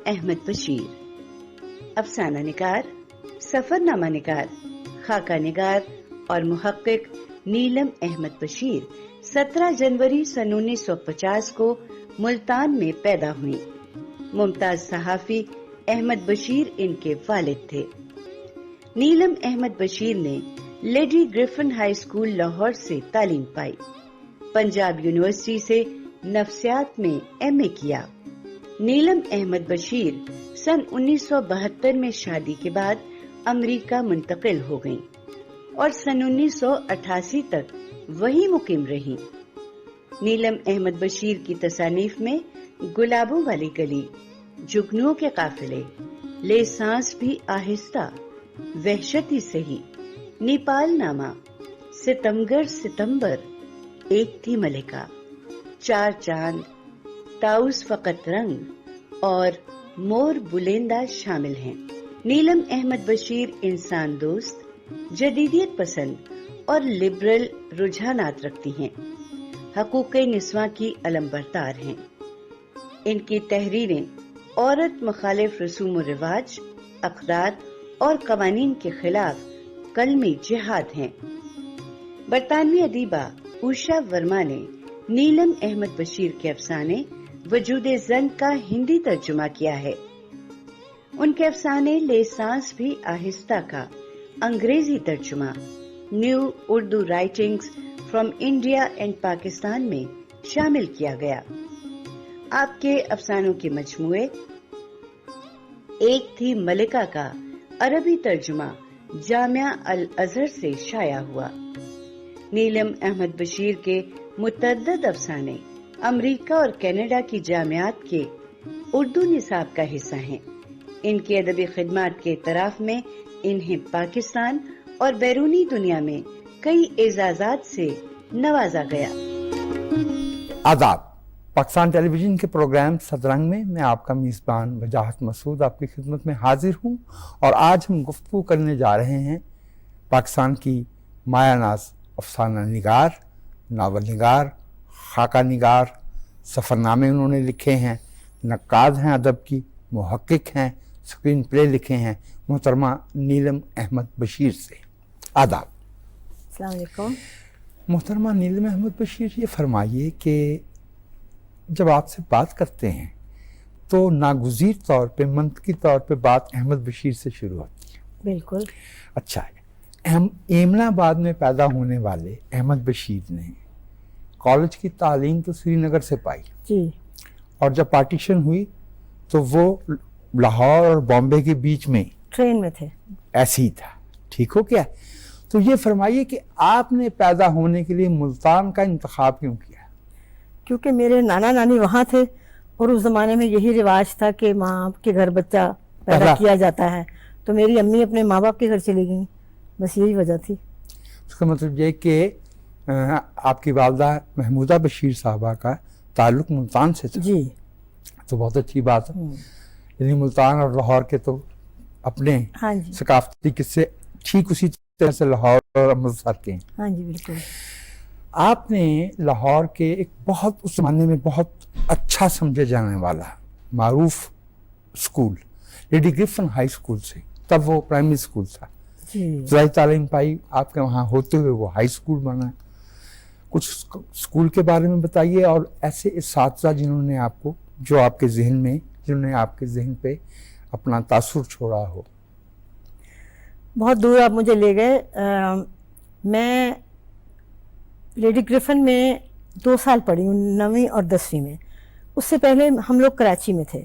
احمد بشیر، افسانہ نگار، سفرنامہ نگار، خاکہ نگار اور محقق نیلم احمد بشیر 17 جنوری سن 1950 کو ملتان میں پیدا ہوئی۔ ممتاز صحافی احمد بشیر ان کے والد تھے۔ نیلم احمد بشیر نے lady Griffin high school Lahore سے تعلیم پائی۔ پنجاب یونیورسٹی سے نفسیات میں ایم اے کیا۔ نیلم احمد بشیر سن 1972 میں شادی کے بعد امریکہ منتقل ہو گئیں اور سن 1988 تک وہی مقیم رہی۔ نیلم احمد بشیر کی تصانیف میں گلابوں والی گلی، جگنوں کے قافلے، لے سانس بھی آہستہ، وحشتی سہی، نیپال نامہ، ستمگر ستمبر، ایک تھی ملکہ، چار چاند، تاؤس فقط رنگ اور مور بلندہ شامل ہیں۔ نیلم احمد بشیر انسان دوست، جدیدیت پسند اور لبرل رجحانات رکھتی ہیں۔ حقوق نسواں کی علم بردار ہیں۔ ان کی تحریریں عورت مخالف رسوم و رواج، اقدار اور قوانین کے خلاف قلمی جہاد ہیں۔ برطانوی ادیبہ اوشا ورما نے نیلم احمد بشیر کے افسانے وجود زن کا ہندی ترجمہ کیا ہے۔ ان کے افسانے لے سانس بھی آہستہ کا انگریزی ترجمہ new Urdu writings from India and Pakistan میں شامل کیا گیا۔ آپ کے افسانوں کے مجموعے ایک تھی ملکہ کا عربی ترجمہ جامعہ الازہر سے شائع ہوا۔ نیلم احمد بشیر کے متعدد افسانے امریکہ اور کینیڈا کی جامعات کے اردو نصاب کا حصہ ہیں۔ ان کی ادبی خدمات کے اعتراف میں انہیں پاکستان اور بیرونی دنیا میں کئی اعزازات سے نوازا گیا۔ آداب۔ پاکستان ٹیلی ویژن کے پروگرام سترنگ میں آپ کا میزبان وجاہت مسعود آپ کی خدمت میں حاضر ہوں، اور آج ہم گفتگو کرنے جا رہے ہیں پاکستان کی مایہ ناز افسانہ نگار، ناول نگار، خاکہ نگار، سفرنامے انہوں نے لکھے ہیں، نقاد ہیں ادب کی، محقق ہیں، اسکرین پلے لکھے ہیں، محترمہ نیلم احمد بشیر سے۔ آداب۔ السلام علیکم۔ محترمہ نیلم احمد بشیر، یہ فرمائیے کہ جب آپ سے بات کرتے ہیں تو ناگزیر طور پہ منطقی طور پہ بات احمد بشیر سے شروع ہوتی ہے۔ بالکل۔ اچھا ہے، ایمن آباد میں پیدا ہونے والے احمد بشیر نے کالج کی تعلیم تو سری نگر سے پائی جی، اور جب پارٹیشن ہوئی تو وہ لاہور اور بامبے کے بیچ میں ٹرین میں تھے، ایسے ہی تھا۔ ٹھیک ہو کیا؟ تو یہ فرمائیے کہ آپ نے پیدا ہونے کے لیے ملتان کا انتخاب کیوں کیا؟ کیونکہ میرے نانا نانی وہاں تھے اور اس زمانے میں یہی رواج تھا کہ ماں کے گھر بچہ پیدا کیا جاتا ہے، تو میری امی اپنے ماں باپ کے گھر چلی گئیں، بس یہی وجہ تھی۔ اس کا مطلب یہ کہ آپ کی والدہ محمودہ بشیر صاحبہ کا تعلق ملتان سے تھا۔ جی، تو بہت اچھی بات ہے، یعنی ملتان اور لاہور کے تو اپنے ہاں جی، ثقافتی قصے ٹھیک اسی طرح سے لاہور اور امرتسر کے ہیں۔ ہاں جی بالکل۔ آپ نے لاہور کے ایک بہت اس زمانے میں بہت اچھا سمجھے جانے والا معروف school lady Griffin high school سے، تب وہ پرائمری اسکول تھا، جی، ابتدائی تعلیم پائی، آپ کے وہاں ہوتے ہوئے وہ ہائی اسکول بنا۔ کچھ اسکول کے بارے میں بتائیے اور ایسے اساتذہ جنہوں نے آپ کو، جو آپ کے ذہن میں، جنہوں نے آپ کے ذہن پہ اپنا تاثر چھوڑا ہو۔ بہت دور آپ مجھے لے گئے۔ میں لیڈی گریفن میں 2 سال پڑھی ہوں، 9ویں اور 10ویں میں۔ اس سے پہلے ہم لوگ کراچی میں تھے،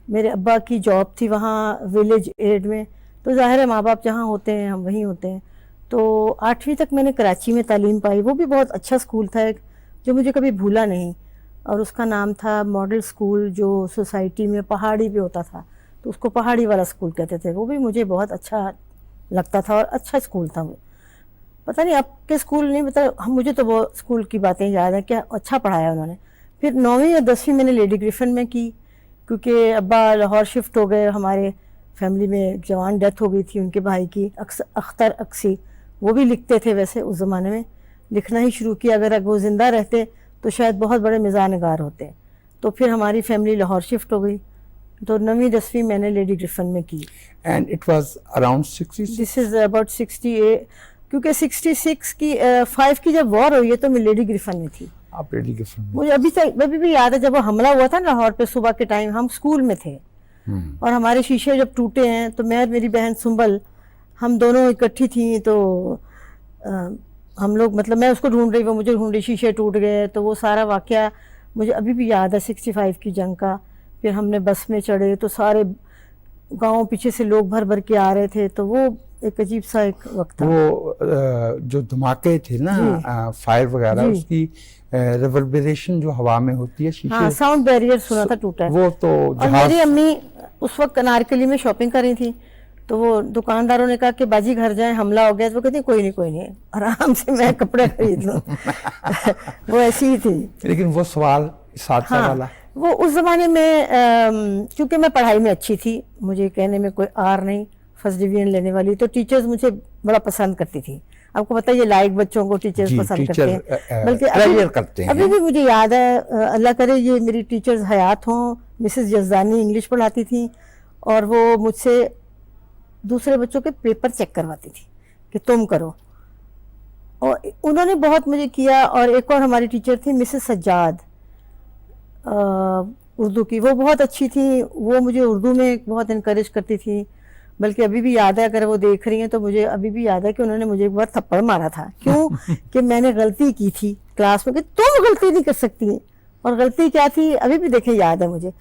میرے ابا کی جاب تھی وہاں ویلیج ایڈ میں، تو ظاہر ہے ماں باپ جہاں ہوتے ہیں ہم وہیں ہوتے ہیں۔ تو 8ویں تک میں نے کراچی میں تعلیم پائی، وہ بھی بہت اچھا اسکول تھا ایک، جو مجھے کبھی بھولا نہیں، اور اس کا نام تھا ماڈل اسکول، جو سوسائٹی میں پہاڑی پہ ہوتا تھا، تو اس کو پہاڑی والا اسکول کہتے تھے۔ وہ بھی مجھے بہت اچھا لگتا تھا اور اچھا اسکول تھا۔ پتہ نہیں آپ کے اسکول نہیں پتہ، مجھے تو وہ اسکول کی باتیں یاد ہیں کہ اچھا پڑھایا انہوں نے۔ پھر 9ویں اور 10ویں میں نے لیڈی گریفن میں کی، کیونکہ ابا لاہور شفٹ ہو گئے، ہمارے فیملی میں جوان ڈیتھ ہو گئی تھی ان کے بھائی کی، اختر اکسی، وہ بھی لکھتے تھے ویسے اس زمانے میں، لکھنا ہی شروع کیا، اگر وہ زندہ رہتے تو شاید بہت بڑے مزاح نگار ہوتے۔ تو پھر ہماری فیملی لاہور شفٹ ہو گئی، तो 9वीं 10वीं मैंने लेडी ग्रिफिन में की. And it was around 60. This is about 68, क्योंकि 66 की 5 की जब वॉर हुई है तो मैं लेडी ग्रिफिन में थी. आप लेडी के फिल्म मुझे अभी भी याद है जब वो हमला हुआ था लाहौर पे सुबह के टाइम, हम स्कूल में थे और हमारे शीशे जब टूटे हैं तो मैं और मेरी बहन सुंबल हम दोनों इकट्ठी थी. तो हम लोग मतलब मैं उसको ढूंढ रही, वो मुझे ढूंढ रही, शीशे टूट गए. तो वो सारा वाकया मुझे अभी भी याद है 65 की जंग का. फिर हमने बस में चढ़े तो सारे गाँव पीछे से लोग भर भर के आ रहे थे. तो वो एक अजीब सा एक वक्त था. वो जो धमाके थे ना फायर वगैरह, उसकी रिवर्बरेशन जो हवा में होती है, शीशे, हाँ, साउंड बैरियर सुना था टूटा है. वो तो और मेरी अम्मी उस वक्त अनारकली में शॉपिंग कर रही थी. तो वो दुकानदारों ने कहा कि बाजी घर जाए, हमला हो गया. तो वो कहती कोई नहीं, आराम से मैं कपड़े खरीद लूं. वो ऐसी ही थी. लेकिन वो सवाल साथ वाला, वो उस जमाने में क्योंकि मैं पढ़ाई में अच्छी थी, मुझे कहने में कोई आर नहीं, फर्स्ट डिवीजन लेने वाली, तो टीचर्स मुझे बड़ा पसंद करती थी. आपको पता है ये लायक बच्चों को टीचर्स पसंद करते हैं, बल्कि अभी भी मुझे याद है, अल्लाह करे ये मेरी टीचर्स हयात हों, मिसेस जज़दानी इंग्लिश पढ़ाती थी और वो मुझसे दूसरे बच्चों के पेपर चेक करवाती थी कि तुम करो. और उन्होंने बहुत मुझे किया. और एक और हमारी टीचर थी मिसेस सज्जाद, उर्दू की, वो बहुत अच्छी थी. वो मुझे उर्दू में बहुत इनकरेज करती थी. बल्कि अभी भी याद है, अगर वो देख रही हैं तो मुझे अभी भी याद है कि उन्होंने मुझे एक बार थप्पड़ मारा था. क्यों? कि मैंने गलती की थी क्लास में, कि तुम गलती नहीं कर सकती. और गलती क्या थी अभी भी देखें, याद है मुझे.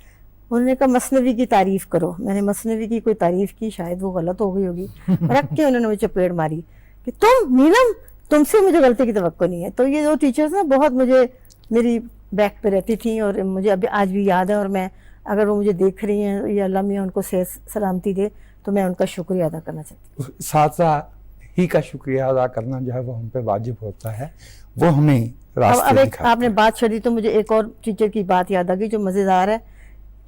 उन्होंने कहा मसनवी की तारीफ करो. मैंने मसनवी की कोई तारीफ की, शायद वो गलत हो गई होगी, रख के उन्होंने मुझे चपेट मारी कि तुम नीलम, तुमसे मुझे गलती की तवक्को नहीं है. तो ये दो टीचर्स ना बहुत मुझे मेरी बैक पे रहती थी और मुझे अभी आज भी याद है. और मैं, अगर वो मुझे देख रही हैं, या अल्लाह मियां उनको सेहत सलामती दे, तो मैं उनका शुक्रिया अदा करना चाहती हूँ. साथ ही का शुक्रिया अदा करना जो है वो हम पे वाजिब होता है. वो हमें रास्ते अब एक दिखाते हैं. आपने बात छड़ी तो मुझे एक और टीचर की बात याद आ गई जो मज़ेदार है.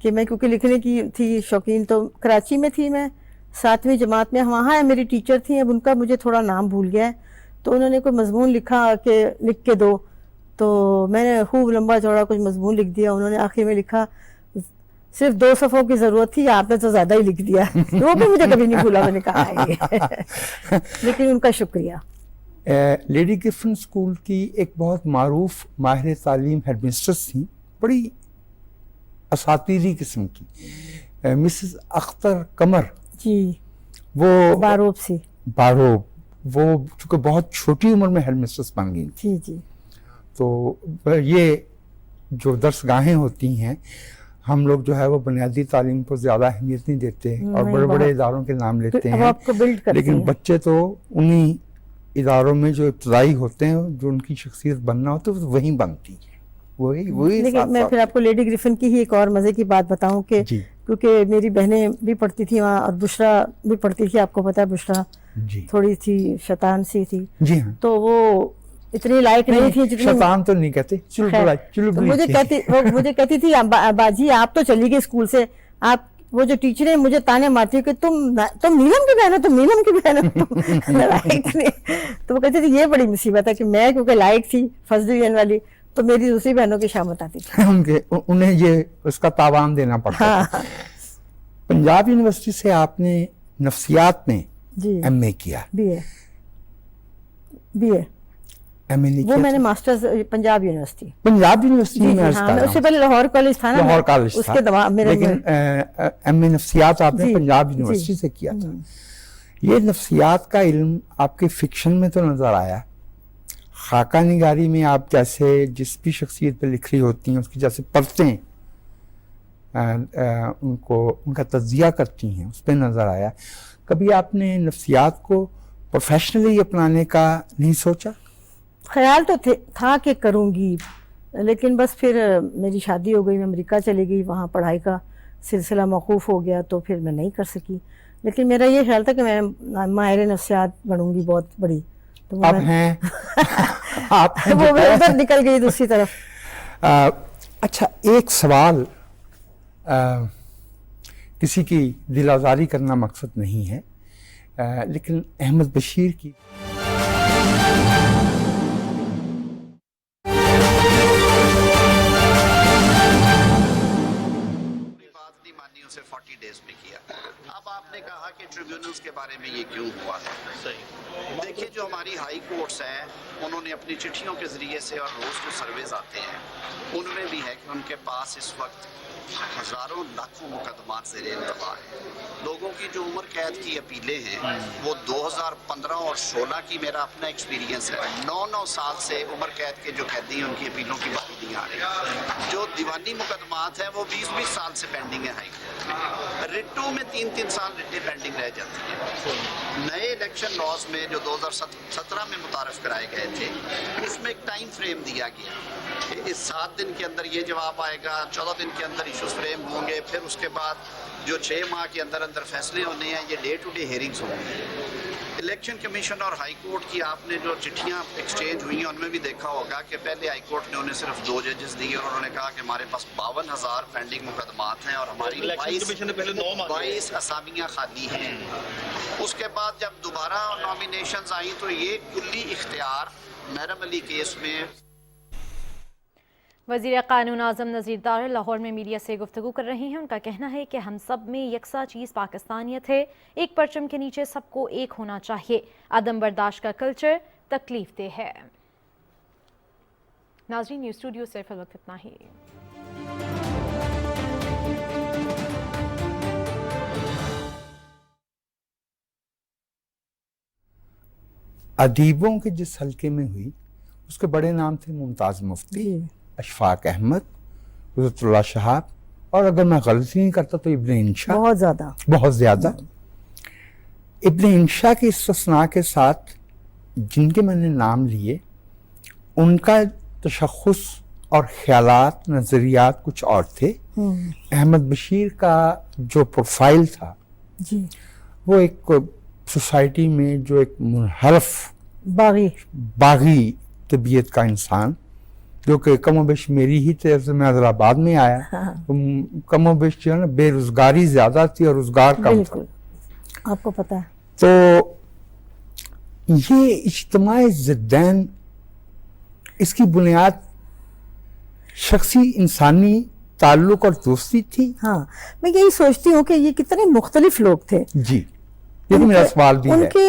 कि मैं क्योंकि लिखने की थी शौकीन, तो कराची में थी मैं 7वीं जमात में. वहाँ मेरी टीचर थी, अब उनका मुझे थोड़ा नाम भूल गया है. तो उन्होंने कोई मजमून लिखा कि लिख के दो, तो मैंने खूब लंबा चौड़ा कुछ मजमून लिख दिया. उन्होंने आखिर में लिखा सिर्फ 2 सफ़ों की ज़रूरत थी, आपने तो ज़्यादा ही लिख दिया. वो भी मुझे कभी नहीं भूला, मैंने कहा है. लेकिन उनका शुक्रिया. लेडी ग्रिफिन स्कूल की एक बहुत मारूफ माहिर तालीम हेडमिस्ट्रेस थी, बड़ी असातीरी किस्म की, मिसेस अख्तर कमर जी. वो बारोब सी, बारोब, वो चूँकि बहुत छोटी उम्र में हेडमिस्ट्रेस बन गई थी. जी. तो ये जो दर्सगाहें होती हैं, हम लोग जो है वो बुनियादी तालीम को ज़्यादा अहमियत नहीं देते और बड़े बड़े इदारों के नाम लेते हैं, आपको बिल्ड करते लेकिन हैं. बच्चे तो उन्हीं इदारों में जो इब्तदाई होते हैं, जो उनकी शख्सियत बनना होता है, वहीं बनती है. वही लेकिन मैं फिर आपको लेडी ग्रिफिन की ही एक और मज़े की बात बताऊं कि क्योंकि मेरी बहनें भी पढ़ती थी वहाँ और बुशरा भी पढ़ती थी. आपको पता है बुशरा थोड़ी सी शैतान सी थी. जी हाँ. तो वो इतनी लायक नहीं थी जितनी, शैतान तो नहीं कहते, तो मुझे कहती थी बाजी आप तो चली गई स्कूल से, आप वो जो टीचर है मुझे ताने मारती है कि तुम नीलम की बहन हो, तुम नीलम की बहन हो, तुम लायक नहीं. तो वो कहती थी ये बड़ी मुसीबत है कि मैं क्योंकि लायक थी फर्स्ट डिवीजन वाली, तो मेरी दूसरी बहनों की शामत आती थी. उन्हें ये उसका तावान देना पड़ता. हाँ. पंजाब यूनिवर्सिटी से आपने नफ्सियात में एमए किया. बीए एमए नहीं किया? वो मैंने मास्टर्स पंजाब यूनिवर्सिटी में. हाँ, उससे पहले लाहौर कॉलेज था ना, लाहौर कॉलेज उसके दवा मेरे, लेकिन एमए नफ्सियात आपने पंजाब यूनिवर्सिटी से किया था. ये नफ्सियात का इल्म आपके फिक्शन में तो नजर आया, खाका निगारी में आप जैसे जिस भी शख्सियत पे लिख रही होती हैं उसकी जैसे परतें उनको उनका तज्जिया करती हैं, उस पर नज़र आया. कभी आपने नफ्सियात को प्रोफेशनली अपनाने का नहीं सोचा? ख्याल तो था कि करूँगी, लेकिन बस फिर मेरी शादी हो गई, मैं अमेरिका चली गई, वहाँ पढ़ाई का सिलसिला मौकूफ़ हो गया, तो फिर मैं नहीं कर सकी. लेकिन मेरा ये ख्याल था कि मैं माहिर नफ्सियात बनूंगी बहुत बड़ी. तो आप हैं आप हैं वो मैं उधर निकल गई दूसरी तरफ. अच्छा, एक सवाल, किसी की दिल आज़ारी करना मकसद नहीं है, लेकिन अहमद बशीर की बात नहीं मानी, उसे 90 ڈیز میں کیا. اب آپ نے کہا کہ ٹریبیونلز کے بارے میں یہ کیوں ہوا ہے. دیکھیے جو ہماری ہائی کورٹس ہیں انہوں نے اپنی چٹھیوں کے ذریعے سے اور روز جو سرویز آتے ہیں ان میں بھی ہے کہ ان کے پاس اس وقت ہزاروں لاکھوں مقدمات زیر انتباہ ہیں. لوگوں کی جو عمر قید کی اپیلیں ہیں وہ 2015 اور 16 کی میرا اپنا ایکسپیرینس ہے. 9 سال سے عمر قید کے جو قیدی ہیں ان کی اپیلوں کی باری نہیں آ رہی. جو دیوانی مقدمات ہیں وہ 20 سال سے پینڈنگ ہے ہائی کورٹ میں. رٹوں میں 3 سال رٹیں پینڈنگ رہ جاتی ہیں. نئے الیکشن لاز میں جو 2017 میں متعارف کرائے گئے تھے اس میں ایک ٹائم فریم دیا گیا کہ اس 7 دن کے اندر یہ جواب آئے گا, 14 دن کے اندر ایشوز فریم ہوں گے, پھر اس کے بعد جو 6 ماہ کے اندر فیصلے ہونے ہیں یہ ڈے ٹو ڈے ہیئرنگز ہوں گی. الیکشن کمیشن اور ہائی کورٹ کی آپ نے جو چٹھیاں ایکسچینج ہوئی ہیں ان میں بھی دیکھا ہوگا کہ پہلے ہائی کورٹ نے انہیں صرف 2 ججز دیے اور انہوں نے کہا کہ ہمارے پاس 52,000 پینڈنگ مقدمات ہیں اور ہماری 22 اسامیاں خالی ہیں. اس کے بعد جب دوبارہ نامینیشنز آئیں تو یہ کلی اختیار محرم علی کیس میں. وزیر قانون اعظم نذیر دار لاہور میں میڈیا سے گفتگو کر رہے ہیں. ان کا کہنا ہے کہ ہم سب میں یکساں چیز پاکستانیت ہے. ایک پرچم کے نیچے سب کو ایک ہونا چاہیے. عدم برداشت کا کلچر تکلیف دہ ہے. ناظرین نیوز اسٹوڈیو سے فی الوقت اتنا ہی. ادیبوں کے جس حلقے میں ہوئی اس کے بڑے نام تھے ممتاز مفتی, اشفاق احمد, عزت اللہ شہاب, اور اگر میں غلطی نہیں کرتا تو ابن انشا. بہت زیادہ. ابن انشا کی استثناء کے ساتھ جن کے میں نے نام لیے ان کا تشخص اور خیالات نظریات کچھ اور تھے. احمد بشیر کا جو پروفائل تھا وہ ایک سوسائٹی میں جو ایک منحرف باغی طبیعت کا انسان, جو کہ کم و بیش میری ہی طرف سے میں حیدرآباد میں آیا, کم و بیش جو ہے نا بے روزگاری زیادہ تھی اور روزگار کم تھا, آپ کو پتا ہے. تو یہ اجتماع ضدین اس کی بنیاد شخصی انسانی تعلق اور دوستی تھی. ہاں میں یہی سوچتی ہوں کہ یہ کتنے مختلف لوگ تھے. جی یہ تو میرا سوال بھی ہے. ان کے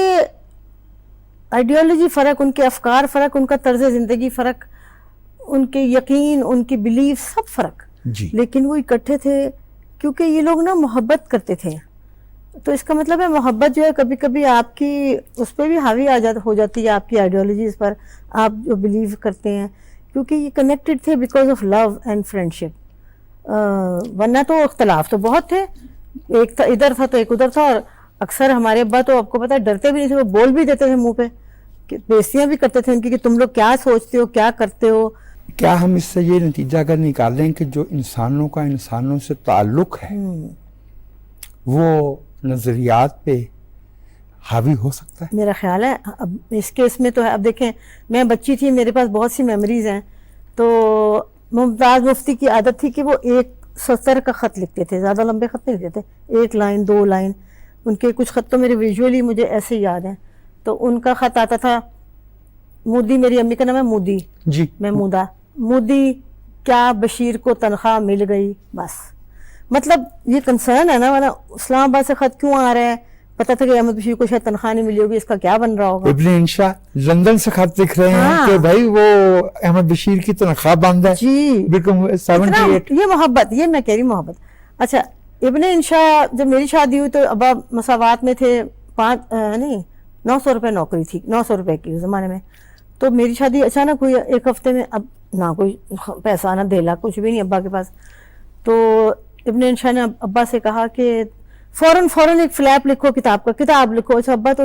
آئیڈیالوجی فرق, ان کے افکار فرق, ان کا طرز زندگی فرق, ان کے یقین, ان کی بلیف سب فرق, لیکن وہ اکٹھے تھے کیونکہ یہ لوگ نا محبت کرتے تھے. تو اس کا مطلب ہے محبت جو ہے کبھی کبھی آپ کی اس پہ بھی حاوی ہو جاتی ہے, آپ کی آئیڈیالوجیز پر, آپ جو بلیو کرتے ہیں, کیونکہ یہ کنیکٹڈ تھے because of love and friendship. ورنہ تو اختلاف تو بہت تھے, ایک تھا ادھر تھا تو ایک ادھر تھا. اور اکثر ہمارے ابا تو آپ کو پتا ڈرتے بھی نہیں تھے, وہ بول بھی دیتے تھے منہ پہ, بےزتیاں بھی کرتے تھے ان کی کہ تم لوگ کیا سوچتے ہو, کیا کرتے ہو. کیا ہم اس سے یہ نتیجہ اگر نکالیں کہ جو انسانوں کا انسانوں سے تعلق ہے وہ نظریات پہ حاوی ہو سکتا ہے؟ میرا خیال ہے اب اس کیس میں تو ہے. اب دیکھیں میں بچی تھی, میرے پاس بہت سی میموریز ہیں. تو ممتاز مفتی کی عادت تھی کہ وہ ایک سطر کا خط لکھتے تھے, زیادہ لمبے خط نہیں لکھتے تھے, 1 لائن 2 لائن. ان کے کچھ خط تو میرے ویژولی مجھے ایسے یاد ہیں. تو ان کا خط آتا تھا, مودی, میری امی کا نام ہے مودی, جی محمودہ, مودی کیا بشیر کو تنخواہ مل گئی. بس مطلب یہ کنسرن ہے نا, ورنہ اسلام آباد سے خط کیوں آ رہا ہے, پتہ تھا کہ احمد بشیر کو شاید تنخواہ نہیں ملی ہوگی, اس کا کیا بن رہا ہوگا. ابن انشا لندن سے خط لکھ رہے ہیں کہ بھائی وہ احمد بشیر کی تنخواہ بند ہے. جی 78. یہ محبت, یہ میں کہہ رہی محبت. اچھا ابن انشا جب میری شادی ہوئی تو ابا مساوات میں تھے, 900 روپے نوکری تھی, 900 روپے کی اس زمانے میں. تو میری شادی اچانک ہوئی 1 ہفتے میں, اب نہ کوئی پیسہ نہ دھیلا کچھ بھی نہیں ابا کے پاس. تو ابن انشا نے ابا سے کہا کہ فوراً ایک فلیپ لکھو کتاب کا, کتاب لکھو. اچھا ابا تو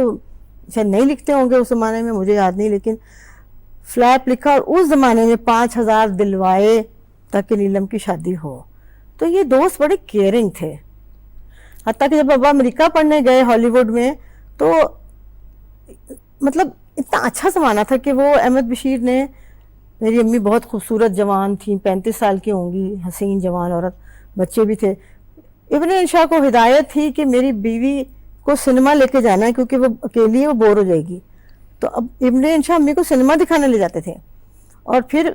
شاید نہیں لکھتے ہوں گے اس زمانے میں, مجھے یاد نہیں, لیکن فلیپ لکھا اور اس زمانے میں 5,000 دلوائے تاکہ نیلم کی شادی ہو. تو یہ دوست بڑے کیئرنگ تھے. حتیٰ کہ جب ابا امریکہ پڑھنے گئے ہالی ووڈ میں تو مطلب اتنا اچھا زمانہ تھا کہ وہ احمد بشیر نے, میری امی بہت خوبصورت جوان تھیں, 35 سال کی ہوں گی, حسین جوان عورت, بچے بھی تھے. ابن انشا کو ہدایت تھی کہ میری بیوی کو سنیما لے کے جانا ہے کیونکہ وہ اکیلی ہے, وہ بور ہو جائے گی. تو اب ابن انشا امی کو سنیما دکھانے لے جاتے تھے اور پھر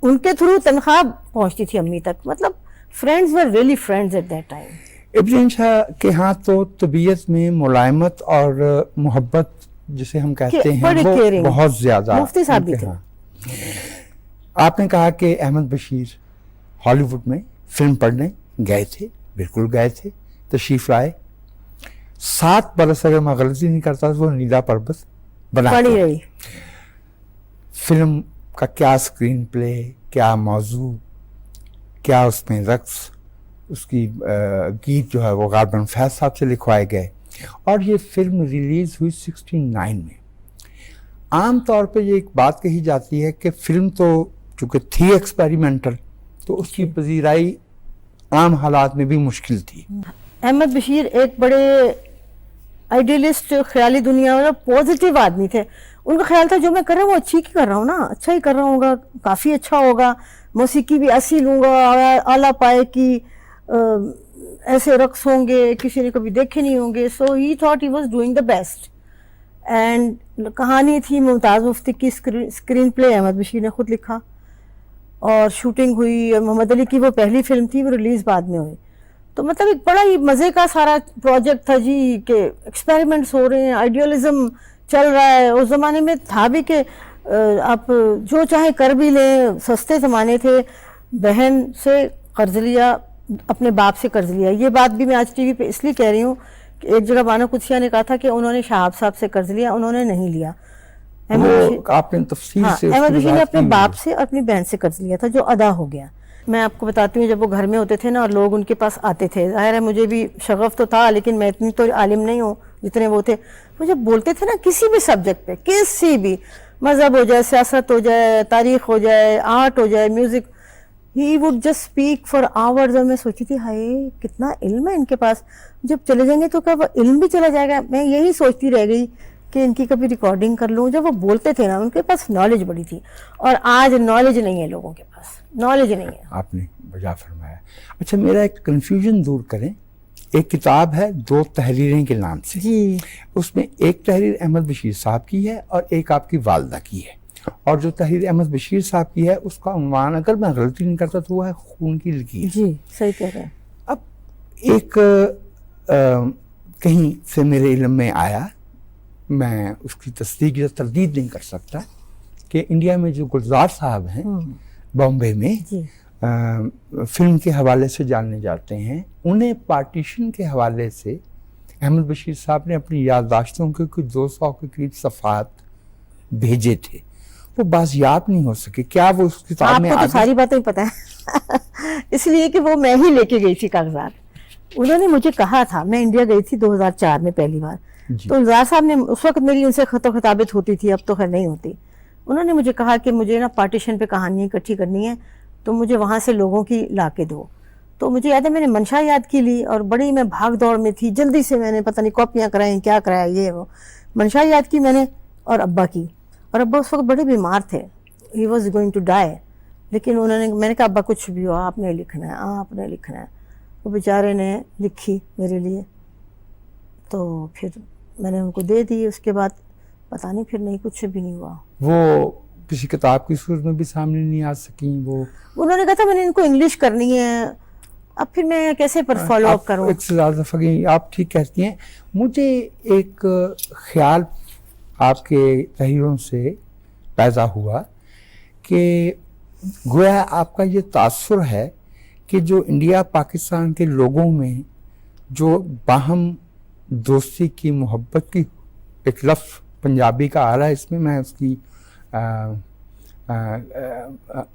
ان کے تھرو تنخواہ پہنچتی تھی امی تک. مطلب friends were really friends at that time. Ibrahim Shah के यहाँ तो तबीयत में मुलायमत और मोहब्बत जिसे हम कहते हैं बड़ी वो caring, बहुत ज्यादा मुफ्ती साहब भी उनके थे। यहाँ। आपने कहा कि अहमद बशीर हॉलीवुड में फिल्म पढ़ने गए थे, बिल्कुल गए थे, तशरीफ लाए। 7 बरस अगर मैं गलती नहीं करता तो वो नीला पर्वत बना पड़ी रही। फिल्म का क्या स्क्रीन प्ले, क्या मौजू, क्या उसमें रक्स, उसकी गीत जो है वो गार्बन फैज साहब से लिखवाए गए और ये फिल्म रिलीज हुई 69 में। आम तौर पे ये एक बात कही जाती है कि फिल्म तो चूंकि थी एक्सपेरिमेंटल तो उसकी पजीराई आम हालात में भी मुश्किल थी। अहमद बशीर एक बड़े आइडियलिस्ट, ख्याली दुनिया वाला पॉजिटिव आदमी थे। उनका ख्याल था जो मैं कर रहा हूँ वो अच्छी ही कर रहा हूँ ना, अच्छा ही कर रहा हूँ, काफ़ी अच्छा होगा, मौसीकी भी ऐसी लूँगा, आला पाए की ऐसे रक्स होंगे किसी ने कभी देखे नहीं होंगे। So he thought he was doing the best. And कहानी थी मुमताज़ मुफ्ती की, स्क्रीन प्ले अहमद बशीर ने खुद लिखा और शूटिंग हुई। मोहम्मद अली की वो पहली फिल्म थी, वो रिलीज़ बाद में हुई। तो मतलब एक बड़ा ही मज़े का सारा प्रोजेक्ट था जी, कि एक्सपेरिमेंट्स हो रहे हैं, आइडियलिज्म चल रहा है। उस ज़माने में था भी कि आप जो चाहे कर भी लें, सस्ते ज़माने थे। बहन से कर्ज लिया, अपने बाप से कर्ज लिया। ये बात भी मैं आज टीवी पे इसलिए कह रही हूँ कि एक जगह बानो कुदसिया ने कहा था कि उन्होंने शहाब साहब से कर्ज लिया, उन्होंने नहीं लिया। आपने तफसील से अहमद बशीर ने अपने की बाप से और अपनी बहन से कर्ज लिया था, जो अदा हो गया। मैं आपको बताती हूँ, जब वो घर में होते थे ना और लोग उनके पास आते थे, जाहिर है मुझे भी शगफ तो था, लेकिन मैं इतनी तो आलिम नहीं हूँ जितने वो थे। मुझे बोलते थे ना किसी भी सब्जेक्ट पे, किसी भी, मजहब हो जाए, सियासत हो जाए, तारीख हो जाए, आर्ट हो जाए, music, he would just speak for hours. और मैं सोचती थी हाय कितना इल्म है इनके पास, जब चले जाएंगे तो क्या वो इल्म भी चला जाएगा। मैं यही सोचती रह गई कि इनकी कभी रिकॉर्डिंग कर लूँ। जब वो बोलते थे ना, उनके पास नॉलेज बड़ी थी, और आज नॉलेज नहीं है लोगों के पास, नॉलेज नहीं है। आपने बजा फरमाया। अच्छा, मेरा एक कंफ्यूजन दूर करें। एक किताब है 2 तहरीरें के नाम से जी, उसमें एक तहरीर अहमद बशीर साहब की है और एक आपकी वालदा की है, और जो तहरीर अहमद बशीर साहब की है उसका उन्वान अगर मैं गलती नहीं करता तो वो है खून की लकीर। जी सही कह रहे हैं। अब एक कहीं से मेरे इल्म में आया, मैं उसकी तस्दीक या तरदीद नहीं कर सकता, कि इंडिया में जो गुलजार साहब हैं बॉम्बे में जी, फिल्म के हवाले से जानने जाते हैं, उन्हें पार्टीशन के हवाले से अहमद बशीर साहब ने अपनी याददाश्तों के कुछ 200 के करीब सफ़ात भेजे थे, वो बाजियाब नहीं हो सके। क्या वो उस किताब में आपको तो सारी बातें ही पता है इसलिए कि वो मैं ही लेके गई थी कागजात। उन्होंने मुझे कहा था, मैं इंडिया गई थी 2004 में पहली बार, तो गुलजार साहब ने, उस वक्त मेरी उनसे खिताबत होती थी, अब तो खैर नहीं होती। उन्होंने मुझे कहा कि मुझे ना पार्टीशन पे कहानियाँ इकट्ठी करनी है, तो मुझे वहाँ से लोगों की ला के दो। तो मुझे याद है मैंने मंशा याद की ली, और बड़ी मैं भाग दौड़ में थी, जल्दी से मैंने पता नहीं कॉपियाँ कराई, क्या कराया, ये वो। मंशा याद की मैंने, और अब्बा की, और अब्बा उस वक्त बड़े बीमार थे, he was going to die, लेकिन मैंने कहा अब्बा कुछ भी हो आपने लिखना है, आपने लिखना है। वो बेचारे ने लिखी मेरे लिए, तो फिर मैंने उनको दे दी। उसके बाद पता नहीं, फिर नहीं, कुछ भी नहीं हुआ। वो किसी किताब की सूरत में भी सामने नहीं आ सकी। वो उन्होंने कहा था मैंने इनको इंग्लिश करनी है, अब फिर मैं कैसे पर फॉलो अप करूँ। एक से ज़्यादा दफ़ा गई, आप ठीक कहती हैं। मुझे एक ख्याल आपके तहरीरों से पैदा हुआ कि गोया आपका ये तासुर है कि जो इंडिया पाकिस्तान के लोगों में जो बाहम दोस्ती की, मोहब्बत की, एक लफ्ज़ पंजाबी का आ रहा है इसमें, मैं उसकी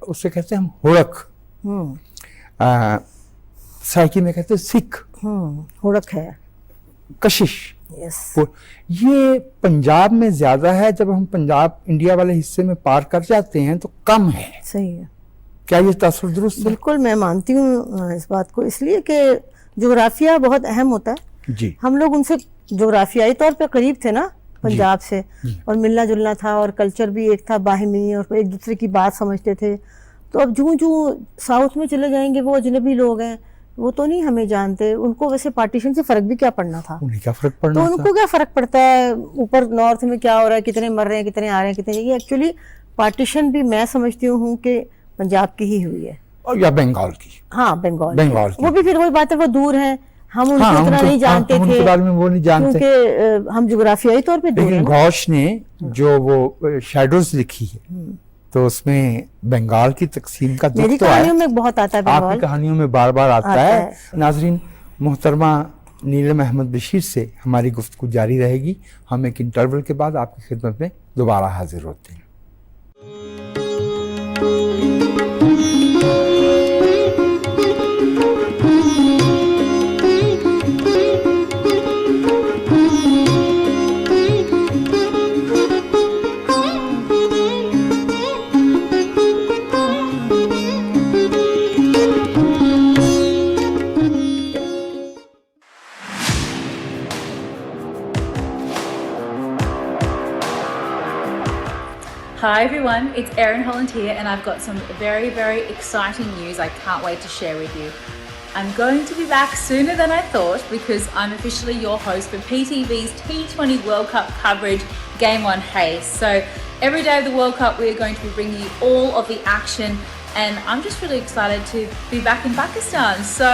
उससे कहते हैं हम हुड़क, साइकी में कहते हैं सिख, हुड़क है, कशिश। यस, ये पंजाब में ज्यादा है, जब हम पंजाब इंडिया वाले हिस्से में पार कर जाते हैं तो कम है। सही है, क्या ये तासुर दुरुस्त है? बिल्कुल मैं मानती हूँ इस बात को, इसलिए कि जोग्राफिया बहुत अहम होता है जी। हम लोग उनसे जोग्राफियाई तौर पे करीब थे ना पंजाब से, और मिलना जुलना था, और कल्चर भी एक था बाहिमी, और एक दूसरे की बात समझते थे। तो अब जूं जूं साउथ में चले जाएंगे, वो अजनबी लोग हैं, वो तो नहीं हमें जानते, उनको वैसे पार्टीशन से फर्क भी क्या पड़ना था, उन्हें क्या फर्क पड़ना तो था? उनको क्या फर्क पड़ता है ऊपर नॉर्थ में क्या हो रहा है, कितने मर रहे हैं, कितने आ रहे हैं, कितने। ये एक्चुअली पार्टीशन भी मैं समझती हूँ कि पंजाब की ही हुई है, और या बंगाल की। हाँ बंगाल बंगाल की। वो भी फिर वही बात है, वो दूर है, ہم ان کو اتنا نہیں جانتے ان تھے کے بارے میں وہ نہیں جانتے کیونکہ ہم جغرافیائی طور پہ دور ہیں. لیکن گھوش نے جو وہ شیڈوز لکھی ہے تو اس میں بنگال کی تقسیم کا میری دکھ تو آیا. کہانیوں میں بہت آتا ہے آپ کی بنگال. کہانیوں میں بار بار آتا ہے. ناظرین، محترمہ نیلم احمد بشیر سے ہماری گفتگو جاری رہے گی. ہم ایک انٹرول کے بعد آپ کی خدمت میں دوبارہ حاضر ہوتے ہیں. Hi everyone, it's Erin Holland here and I've got some very, very exciting news I can't wait to share with you. I'm going to be back sooner than I thought because I'm officially your host for PTV's T20 World Cup coverage, Game On Hayes. So every day of the World Cup we are going to be bringing you all of the action and I'm just really excited to be back in Pakistan. So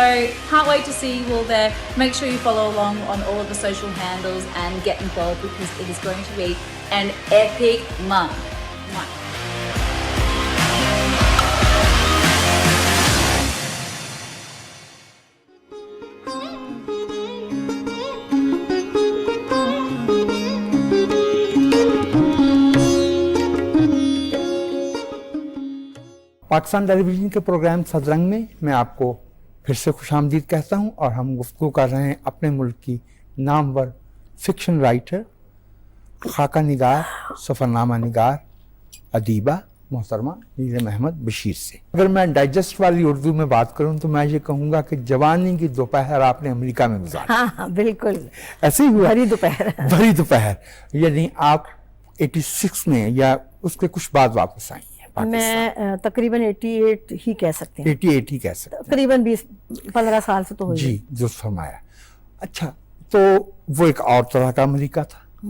can't wait to see you all there. Make sure you follow along on all of the social handles and get involved because it is going to be an epic month. Pakistan television کے program صدرنگ میں میں آپ کو پھر سے خوش آمدید کہتا ہوں اور ہم گفتگو کر رہے ہیں اپنے ملک کی نامور فکشن رائٹر، خاکہ نگار، سفرنامہ نگار، ادیبہ محترمہ نیلم احمد بشیر سے. اگر میں ڈائجسٹ والی اردو میں بات کروں تو میں یہ کہوں گا کہ جوانی کی دوپہر آپ نے امریکہ میں گزاری. ہاں بالکل ایسے ہی ہوا، بھری دوپہر. بھری دوپہر، یعنی آپ 86 میں یا اس کے کچھ بعد واپس آئی ہیں پاکستان. میں تقریباً 88 ہی کہہ سکتے ہیں. 88 ہی کہہ سکتے ہیں. تقریباً 15 سال سے تو ہوئی. جی درست فرمایا. اچھا، تو وہ ایک اور طرح کا امریکہ تھا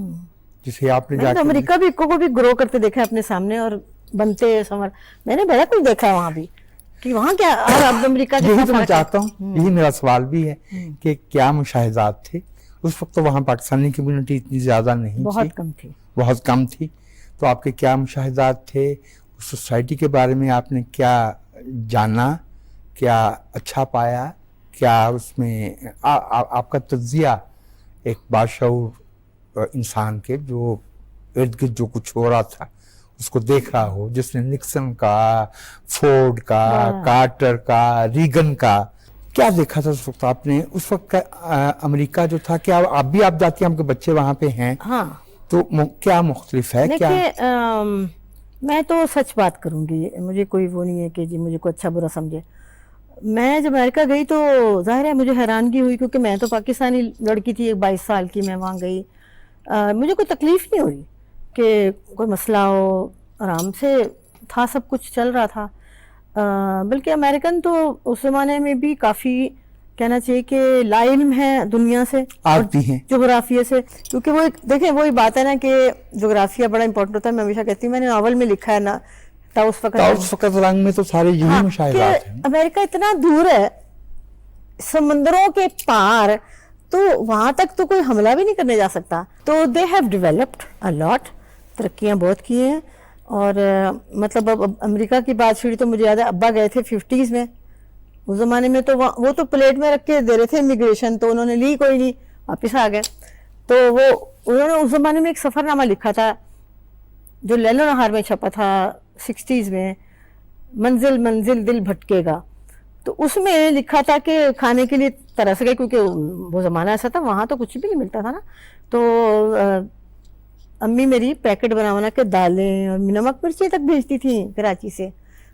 جسے آپ نے جا کے امریکہ بھی کو بھی گرو کرتے دیکھا اپنے سامنے اور بنتے سمر. میں نے بڑا کچھ دیکھا وہاں بھی کہ وہاں کیا اور اب امریکہ. یہی تو میں چاہتا ہوں، یہی میرا سوال بھی ہے کہ کیا مشاہدات تھے اس وقت. تو وہاں پاکستانی کمیونٹی اتنی زیادہ نہیں، بہت کم تھی، بہت کم تھی. تو آپ کے کیا مشاہدات تھے اس سوسائٹی کے بارے میں؟ آپ نے کیا جانا، کیا اچھا پایا، کیا اس میں آپ کا تجزیہ ایک باشعور انسان کے جو ارد گرد جو کچھ ہو رہا تھا اس کو دیکھ رہا ہو، جس نے نکسن کا، فورڈ کا، کارٹر کا، ریگن کا، کیا دیکھا تھا اس وقت آپ نے؟ اس وقت کا امریکہ جو تھا، کیا آپ بھی آپ جاتی ہیں، آپ کے بچے وہاں پہ ہیں، ہاں تو کیا مختلف ہے؟ کیا میں تو سچ بات کروں گی، مجھے کوئی وہ نہیں ہے کہ جی مجھے کوئی اچھا برا سمجھے. میں جب امریکہ گئی تو ظاہر ہے مجھے حیرانگی ہوئی کیونکہ میں تو پاکستانی لڑکی تھی، 22 سال کی، میں وہاں گئی. مجھے کوئی تکلیف نہیں ہوئی کہ کوئی مسئلہ ہو، آرام سے تھا، سب کچھ چل رہا تھا. بلکہ امریکن تو اس زمانے میں بھی کافی کہنا چاہیے کہ لا علم ہے دنیا سے، آپ بھی ہیں جغرافیہ سے. کیونکہ وہ دیکھیں وہی بات ہے نا کہ جغرافیہ بڑا امپورٹنٹ ہوتا ہے. میں ہمیشہ کہتی ہوں، میں نے ناول میں لکھا ہے نا تاؤس فقط رنگ میں تو سارے یہی مشاہدات ہیں. امریکہ اتنا دور ہے سمندروں کے پار، تو وہاں تک تو کوئی حملہ بھی نہیں کرنے جا سکتا. تو دے ہیو ڈیولپڈ اے لاٹ، ترقیاں بہت کی ہیں. اور مطلب اب امریکہ کی بات چھڑی تو مجھے یاد ہے ابا گئے تھے 50s میں. اس زمانے میں تو وہ تو پلیٹ میں رکھ کے دے رہے تھے امیگریشن، تو انہوں نے لی کوئی نہیں، واپس آ گئے. تو انہوں نے اس زمانے میں ایک سفر نامہ لکھا تھا جو لیل و نہار میں چھپا تھا 60s میں، منزل منزل دل بھٹکے گا. تو اس میں لکھا تھا کہ کھانے کے لیے ترس گئے کیونکہ وہ زمانہ ایسا تھا، وہاں تو کچھ بھی نہیں ملتا تھا نا. تو امی میری پیکٹ بنا کے دالیں اور نمک مرچی تک بھیجتی تھیں کراچی سے.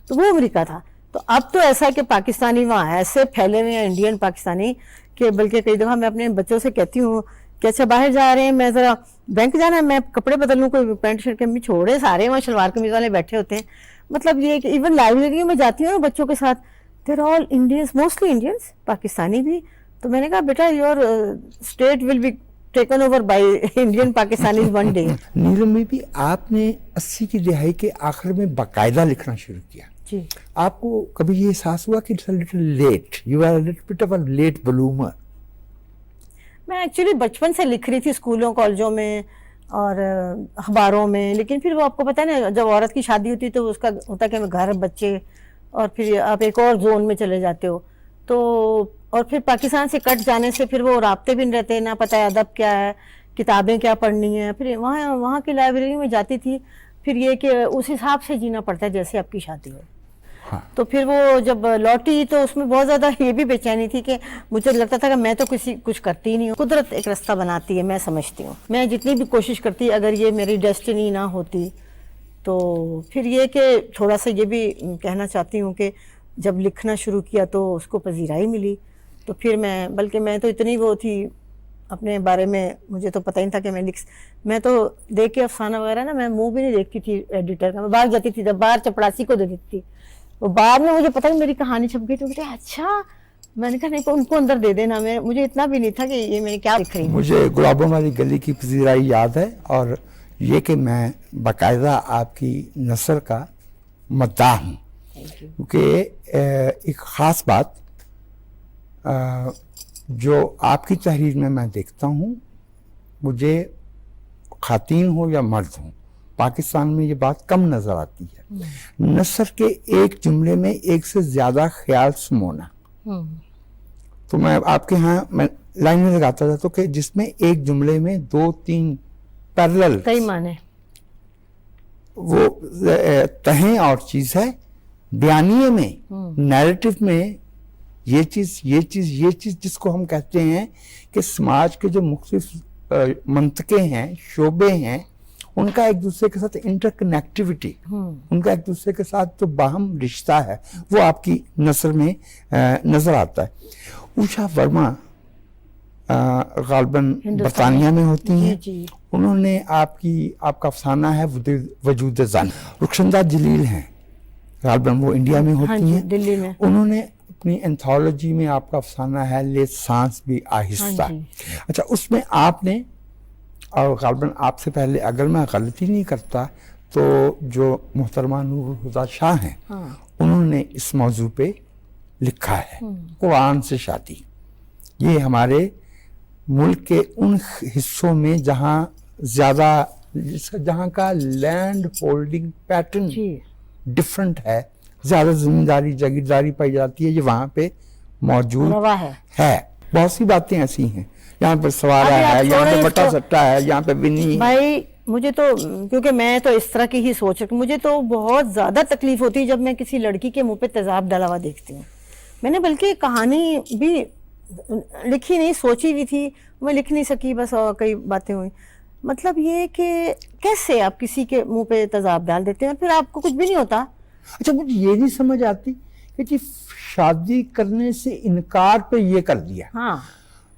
تو وہ امریکہ تھا. تو اب تو ایسا ہے کہ پاکستانی وہاں ایسے پھیلے ہوئے ہیں انڈین پاکستانی کہ بلکہ کئی دفعہ میں اپنے بچوں سے کہتی ہوں کہ اچھا باہر جا رہے ہیں، میں ذرا بینک جانا ہے، میں کپڑے بدل لوں، کوئی پینٹ شرٹ کے امی چھوڑے سارے وہاں شلوار قمیض والے بیٹھے ہوتے ہیں. مطلب یہ کہ ایون لائبریریوں میں جاتی ہوں بچوں کے ساتھ، there all Indians, mostly Indians, Pakistani بھی. تو میں نے کہا بیٹا your state will be taken over by Indian Pakistanis one day. Neelam میں بھی آپ نے 80 کی دہائی کے آخر میں باقاعدہ لکھنا شروع کیا. جی. آپ کو کبھی یہ احساس ہوا کہ it's a little late, you are a little bit of a late bloomer? मैं एक्चुअली बचपन से लिख रही थी स्कूलों कॉलेजों में और अखबारों में, लेकिन फिर वो आपको पता है ना, जब औरत की शादी होती है तो उसका होता है कि घर बच्चे, और फिर आप एक और जोन में चले जाते हो, तो और फिर पाकिस्तान से कट जाने से फिर वो राब्ते भी नहीं रहते, ना पता है अदब क्या है, किताबें क्या पढ़नी है। फिर वहाँ की लाइब्रेरी में जाती थी, फिर ये कि उस हिसाब से जीना पड़ता है जैसे आपकी शादी हो। हाँ। तो फिर वो जब लौटी तो उसमें बहुत ज़्यादा ये भी बेचैनी थी कि मुझे लगता था कि मैं तो कुछ करती नहीं हूँ, कुदरत एक रास्ता बनाती है, मैं समझती हूँ। मैं जितनी भी कोशिश करती, अगर ये मेरी डेस्टिनी ना होती, तो फिर ये कि थोड़ा सा ये भी कहना चाहती हूँ कि जब लिखना शुरू किया तो उसको पजीराई मिली, तो फिर मैं तो इतनी वो थी अपने बारे में, मुझे तो पता ही नहीं था कि मैं तो देख के अफसाना वगैरह ना, मैं मुंह भी नहीं देखती थी एडिटर का, मैं बाहर जाती थी, जब बाहर चपड़ासी को दे देती थी, वो बाद में मुझे पता नहीं मेरी कहानी छप गई, तो कहते अच्छा, मैंने कहा नहीं, उनको अंदर दे देना, मुझे इतना भी नहीं था कि ये मैं क्या लिख रही हूँ। मुझे गुलाबों वाली गली की पजीराई याद है, और ये कि मैं बाकायदा आपकी नस्र का मद्दाह हूँ, क्योंकि एक ख़ास बात जो आपकी तहरीर में मैं देखता हूँ, मुझे खातीन हो या मर्द हो, पाकिस्तान में ये बात कम नज़र आती है, नस्र के एक जुमले में एक से ज़्यादा ख्याल समोना। तो मैं आपके यहाँ मैं लाइनें लगाता था, तो कि जिसमें एक जुमले में 2-3 पैरेलल, कई माने, वो तहें और चीज़ है, बयानिए में, नैरेटिव में ये चीज़ जिसको हम कहते हैं कि समाज के जो मुख्तलिफ मंतके हैं, शोबे हैं, उनका एक दूसरे के साथ इंटरकनेक्टिविटी, उनका एक दूसरे के साथ जो बाहम रिश्ता है, वो आपकी नस्र में नजर आता है। उषा वर्मा गालिबन बरतानिया में होती हैं, उन्होंने आपका अफसाना है वजूद ज़न। रुखसंदा जलील हैं, गालिबन वो इंडिया में होती हैं, दिल्ली में। उन्होंने अपनी एंथोलॉजी में आपका अफसाना है ले सांस भी आहिस्ता। अच्छा, उसमें आपने, और गालिबन आपसे पहले अगर मैं गलती नहीं करता तो जो मोहतरमा नूर हुदा शाह हैं, उन्होंने इस मौजू पे लिखा है, कुरान से शादी। ये हमारे मुल्क के उन हिस्सों में जहाँ का लैंड होल्डिंग पैटर्न डिफरेंट है, ज्यादा जमींदारी जागीरदारी पाई जाती है, ये वहाँ पे मौजूद है। बहुत सी बातें ऐसी हैं, यहाँ पर सवारा है, यहाँ पे बटा सट्टा है, यहाँ पे बिनी है। भाई मुझे तो, क्योंकि मैं तो इस तरह की ही सोच रही, मुझे तो बहुत ज्यादा तकलीफ होती है जब मैं किसी लड़की के मुंह पे तेजाब डाला हुआ देखती हूँ। मैंने बल्कि कहानी भी लिखी नहीं, सोची भी थी, मैं लिख नहीं सकी, बस और कई बातें हुई। मतलब ये कि कैसे आप किसी के मुंह पे तेजाब डाल देते हैं और फिर आपको कुछ भी नहीं होता। अच्छा, मुझे ये नहीं समझ आती कि शादी करने से इनकार पे ये कर दिया। हाँ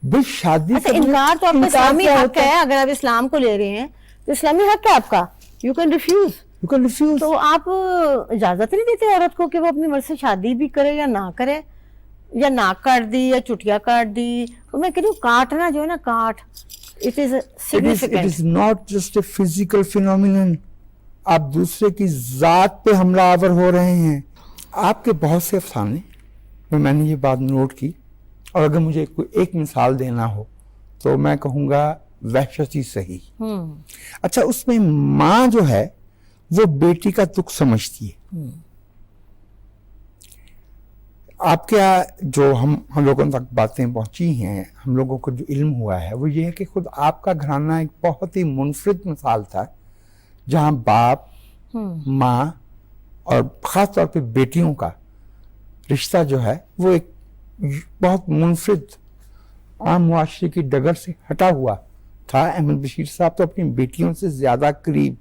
भाई, शादी अच्छा, इनकार तो आपका इस्लामी हक है, अगर आप इस्लाम को ले रहे हैं तो इस्लामी हक है आपका, यू कैन रिफ्यूज। तो आप इजाजत नहीं देते औरत को कि वो अपनी मर्जी से शादी भी करे या ना करे, या नाक काट दी या चुटिया काट दी। तो मैं कह रही हूँ, काटना जो है ना, काट, it is significant, it is not just a physical phenomenon. आप दूसरे की जात पे हमलावर हो रहे हैं। आपके बहुत से अफसाने में मैंने ये बात नोट की, और अगर मुझे कोई एक मिसाल देना हो तो मैं कहूँगा वहशत ही सही। अच्छा, उसमें माँ जो है वो बेटी का दुख समझती है। आपके जो हम लोगों तक बातें पहुंची हैं, हम लोगों को जो इल्म हुआ है, वो ये है कि खुद आपका घराना एक बहुत ही मुनफरिद मिसाल था, जहाँ बाप, माँ और ख़ास तौर पे बेटियों का रिश्ता जो है वो एक बहुत मुनफरिद आम मुआशरे की डगर से हटा हुआ था। अहमद बशीर साहब तो अपनी बेटियों से ज़्यादा करीब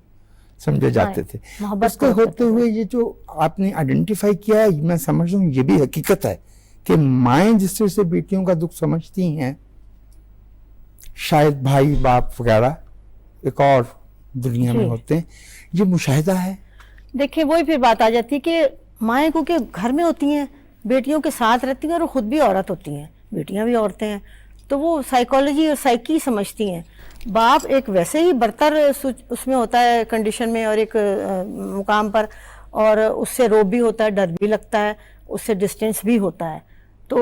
समझे जाते थे। उसके होते हुए ये जो आपने आइडेंटिफाई किया है, मैं समझ रहा हूँ ये भी हकीकत है कि माएँ जिस तरह से बेटियों का दुख समझती हैं, शायद भाई बाप वगैरह एक और दुनिया में होते हैं। ये मुशाहिदा है। देखिए, वही फिर बात आ जाती है कि माएँ को के घर में होती हैं, बेटियों के साथ रहती हैं, और खुद भी औरत होती हैं, बेटियां भी औरतें हैं, तो वो साइकोलॉजी और साइकी समझती हैं। बाप एक वैसे ही बरतर उसमें होता है कंडीशन में और एक मुकाम पर, और उससे रोब भी होता है, डर भी लगता है, उससे डिस्टेंस भी होता है। تو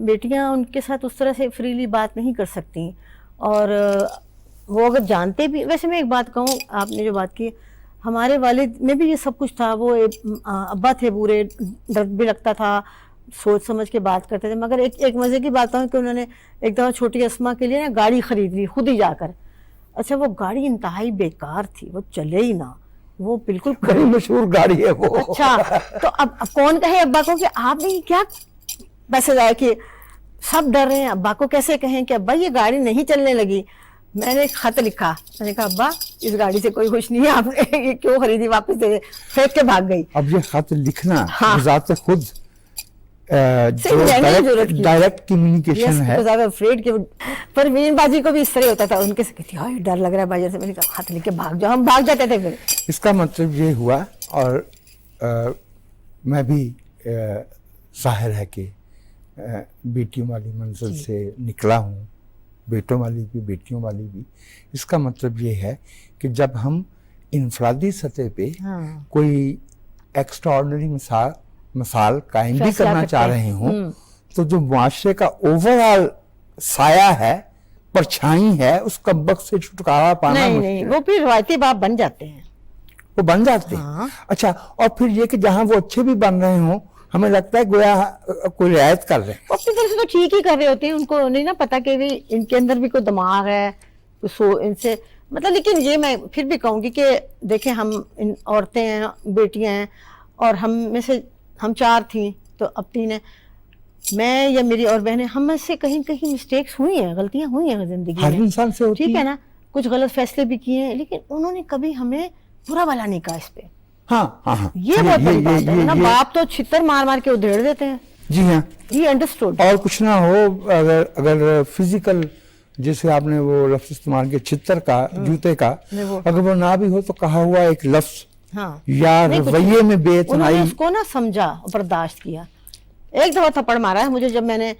بیٹیاں ان کے ساتھ اس طرح سے فریلی بات نہیں کر سکتی. اور وہ اگر جانتے بھی, ویسے میں ایک بات کہوں, آپ نے جو بات کی, ہمارے والد میں بھی یہ سب کچھ تھا. وہ ابا تھے برے, ڈر بھی لگتا تھا, سوچ سمجھ کے بات کرتے تھے. مگر ایک مزے کی بات ہے کہ انہوں نے ایک دفعہ چھوٹی اسما کے لیے نا گاڑی خرید لی خود ہی جا کر. اچھا وہ گاڑی انتہائی بیکار تھی, وہ چلے ہی نہ, وہ بالکل بڑی مشہور گاڑی ہے وہ. اچھا تو اب کون کہے ابا کو کہ آپ نے کیا پیسے ضائع کیے. سب ڈر رہے ہیں, ابا کو کیسے کہیں کہ ابا یہ گاڑی نہیں چلنے لگی. میں نے ایک خط لکھا, میں نے کہا ابا اس گاڑی سے کوئی خوش نہیں ہے, آپ نے یہ کیوں خریدی, واپس دے دے. پھینک کے بھاگ گئی. اب یہ خط لکھنا ہاں. ذات خود ڈائریکٹ کمیونیکیشن ہے. پروین باجی کو بھی اس طرح ہوتا تھا, ان کے سے کہتی ہاں ڈر لگ رہا ہے بازار سے. میں نے کہا خط لکھ کے بھاگ جاؤ, ہم بھاگ جاتے تھے. پھر اس کا مطلب یہ ہوا, اور میں بھی ظاہر ہے کہ بیٹیوں والی منزل سے نکلا ہوں, بیٹوں والی بھی بیٹیوں والی بھی. اس کا مطلب یہ ہے کہ جب ہم انفرادی سطح پہ کوئی ایکسٹراڈنری مثال قائم بھی کرنا چاہ رہے ہوں, تو جو معاشرے کا اوور آل سایہ ہے, پرچھائی ہے, اس کمبخت سے چھٹکارا پانا نہیں, وہ پھر روایتی باپ بن جاتے ہیں, وہ بن جاتے ہیں. اچھا, اور پھر یہ کہ جہاں وہ اچھے بھی بن رہے ہوں, ہمیں لگتا ہے گویا کوئی رعایت کر رہے ہیں. اپنی طرف سے تو ٹھیک ہی کر رہے ہوتے ہیں, ان کو نہیں نا پتا کہ بھی ان کے اندر بھی کوئی دماغ ہے, ان سے مطلب. لیکن یہ میں پھر بھی کہوں گی کہ دیکھیں ہم عورتیں ہیں, بیٹیاں ہیں, اور ہم میں سے ہم 4 تھیں تو اب 3 ہیں, میں یا میری اور بہنیں, ہم میں سے کہیں مسٹیکس ہوئی ہیں, غلطیاں ہوئی ہیں زندگی ہر میں, انسان سے ہوتی ٹھیک ہے نا, کچھ غلط فیصلے بھی کیے ہیں, لیکن انہوں نے کبھی ہمیں برا بھلا نہیں کہا اس پہ. ہاں ہاں, یہ بہت بڑی بات ہے نا. باپ تو چھتر مار مار کے ادھیڑ دیتے ہیں. جی ہاں, یہ انڈرسٹوڈ. اور کچھ نہ ہو, اگر فزیکل جیسے آپ نے وہ لفظ استعمال کیا چھتر کا, جوتے کا, اگر وہ نہ بھی ہو تو کہا ہوا ایک لفظ یا رویے میں بے اتنائی, اس کو نہ سمجھا, برداشت کیا. ایک دفعہ تھپڑ مارا ہے مجھے جب میں نے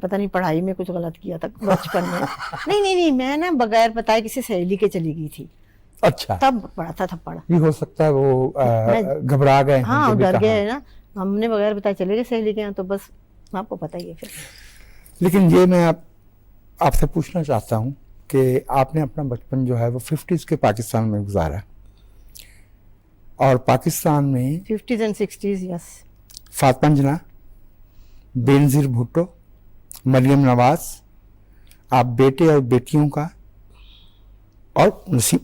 پتہ نہیں پڑھائی میں کچھ غلط کیا تھا بچپن میں. نہیں میں نا بغیر بتائے کسی سہیلی کے چلی گئی تھی. اچھا, تب پڑا تھا تھپڑ. یہ ہو سکتا ہے وہ گھبرا گئے, ہاں ڈر گئے نا, ہم نے بغیر بتائے چلے گئے سہیلی کے یہاں, تو بس آپ کو پتہ ہی ہے پھر. لیکن یہ میں آپ سے پوچھنا چاہتا ہوں کہ آپ نے اپنا بچپن جو ہے وہ 50s کے پاکستان میں گزارا, اور پاکستان میں 50s and 60s, یس. فاطمہ جناح, بینظیر بھٹو, مریم نواز, آپ بیٹے اور بیٹیوں کا, اور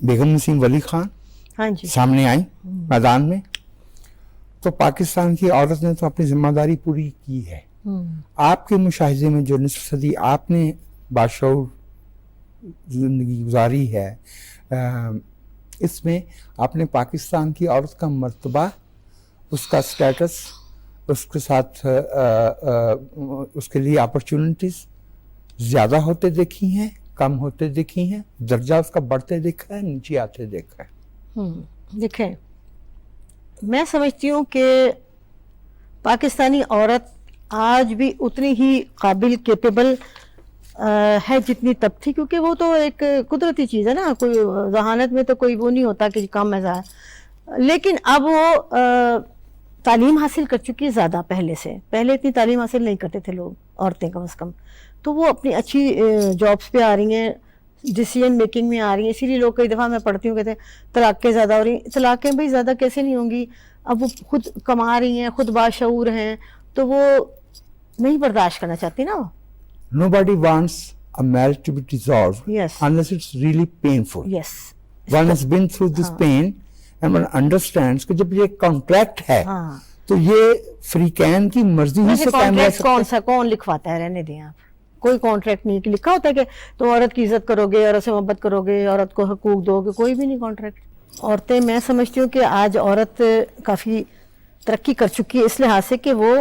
بیگم نسیم ولی خان سامنے آئیں میدان میں. تو پاکستان کی عورت نے تو اپنی ذمہ داری پوری کی ہے. آپ کے مشاہدے میں جو نصف صدی آپ نے باشعور زندگی گزاری ہے, اس میں آپ نے پاکستان کی عورت کا مرتبہ, اس کا سٹیٹس, اس کے ساتھ اس کے لیے اپرچونٹیز زیادہ ہوتے دیکھی ہیں, کم ہوتے دیکھی ہیں, درجہ اس کا بڑھتے دیکھا ہے, نیچے آتے دیکھا ہے؟ دیکھیں, میں سمجھتی ہوں کہ پاکستانی عورت آج بھی اتنی ہی قابل, کیپیبل ہے جتنی تب تھی, کیونکہ وہ تو ایک قدرتی چیز ہے نا, کوئی ذہانت میں تو کوئی وہ نہیں ہوتا کہ کم ایسا ہے. لیکن اب وہ تعلیم حاصل کر چکی ہے زیادہ پہلے سے. پہلے اتنی تعلیم حاصل نہیں کرتے تھے لوگ, عورتیں کم از کم, تو وہ اپنی اچھی جابس پہ آ رہی ہیں, ڈیسیجن میکنگ میں آ رہی ہیں. اسی لیے لوگ کئی دفعہ میں پڑھتی ہوں کہتے ہیں طلاقیں زیادہ ہو رہی ہیں. طلاقیں بھائی زیادہ کیسے نہیں ہوں گی, اب وہ خود کما رہی ہیں, خود باشعور ہیں, تو وہ نہیں برداشت کرنا چاہتی نا. Nobody wants a marriage to be dissolved, yes, unless it's really painful. Yes. One has been through this pain and one understands کہ جب یہ کانٹریکٹ ہے تو یہ فریقین کی مرضی ہی سے قائم رہ سکتا ہے. کون لکھواتا ہے, رہنے دیں آپ. کوئی کانٹریکٹ نہیں لکھا ہوتا ہے کہ تم عورت کی عزت کرو گے, عورت سے محبت کرو گے, عورت کو حقوق دو گے, کوئی بھی نہیں کانٹریکٹ. عورتیں, میں سمجھتی ہوں کہ آج عورت کافی ترقی کر چکی ہے اس لحاظ سے کہ وہ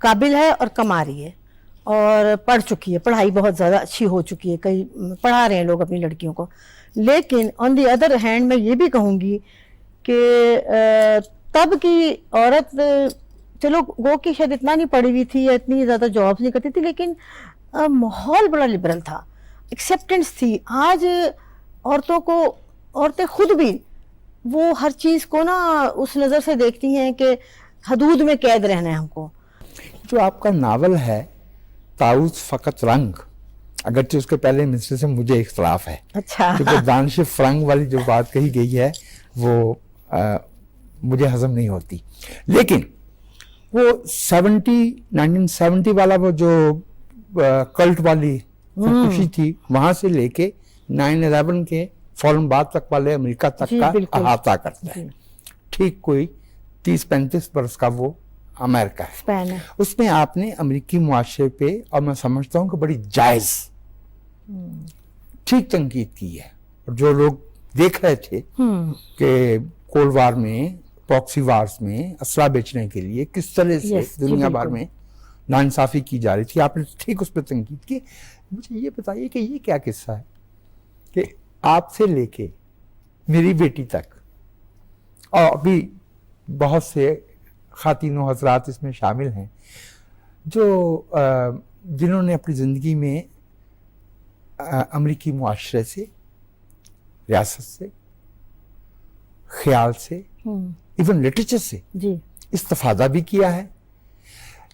قابل ہے اور کما رہی ہے اور پڑھ چکی ہے, پڑھائی بہت زیادہ اچھی ہو چکی ہے, کئی پڑھا رہے ہیں لوگ اپنی لڑکیوں کو. لیکن آن دی ادر ہینڈ میں یہ بھی کہوں گی کہ تب کی عورت چلو گو کہ شاید اتنا نہیں پڑھی ہوئی تھی یا اتنی زیادہ جابس نہیں کرتی تھی, لیکن ماحول بڑا لبرل تھا, ایکسیپٹنس تھی. آج عورتیں خود بھی وہ ہر چیز کو نا اس نظر سے دیکھتی ہیں کہ حدود میں قید رہنا ہے ہم کو. जो आपका नावल है ताउस फ़कत रंग, अगरचे उसके पहले मिसरे से मुझे इख्तलाफ है, अच्छा क्योंकि दानिश रंग वाली जो बात कही गई है वो मुझे हजम नहीं होती, लेकिन वो 1970 वाला वो जो कल्ट वाली खुशी थी, वहां से लेके 9/11 के फौरन बाद तक वाले अमेरिका तक का अहाता करता है। ठीक कोई 30-35 बरस का वो अमेरिका है, स्पैन है। उसमें आपने अमेरिकी मुआशरे पे, और मैं समझता हूँ कि बड़ी जायज ठीक तनकीद की है। और जो लोग देख रहे थे कि कोल्ड वार में, प्रॉक्सी वार्स में असला बेचने के लिए किस तरह से दुनिया भर में नाइंसाफी की जा रही थी, आपने ठीक उस पर तनकीद की। मुझे ये बताइए कि ये क्या किस्सा है कि आपसे लेके मेरी बेटी तक, और अभी बहुत से खातिनों हजरात इसमें शामिल हैं जो जिन्होंने अपनी ज़िंदगी में अमेरिकी मुआशरे से, रियासत से, ख्याल से, इवन लिटरेचर से जी इस्तिफादा भी किया है।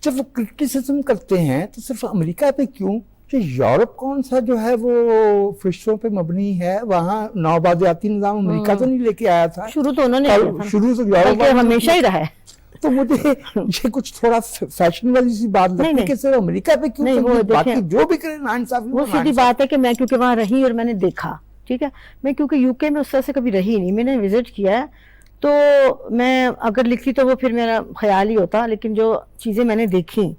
जब वो क्रिटिसिज्म करते हैं तो सिर्फ अमेरिका पे क्यों, जो यूरोप कौन सा जो है वो फरिश्तों पे मबनी है, वहाँ नौबादियाती निज़ाम अमेरिका तो नहीं लेके आया था, शुरू तो उन्होंने किया था, शुरू से यूरोप हमेशा ही रहा है। तो मुझे ये कुछ थोड़ा फैशन वाली सी बात लगती है कि सिर्फ अमेरिका पे क्यों, नहीं, वो बाकी जो भी करे नाइंसाफी, वो सीधी बात है कि मैं क्योंकि वहाँ रही और मैंने देखा, ठीक है, मैं क्योंकि यूके में उस तरह से कभी रही नहीं, मैंने विजिट किया है, तो मैं अगर लिखती तो वो फिर मेरा ख्याल ही होता, लेकिन जो चीज़ें मैंने देखी,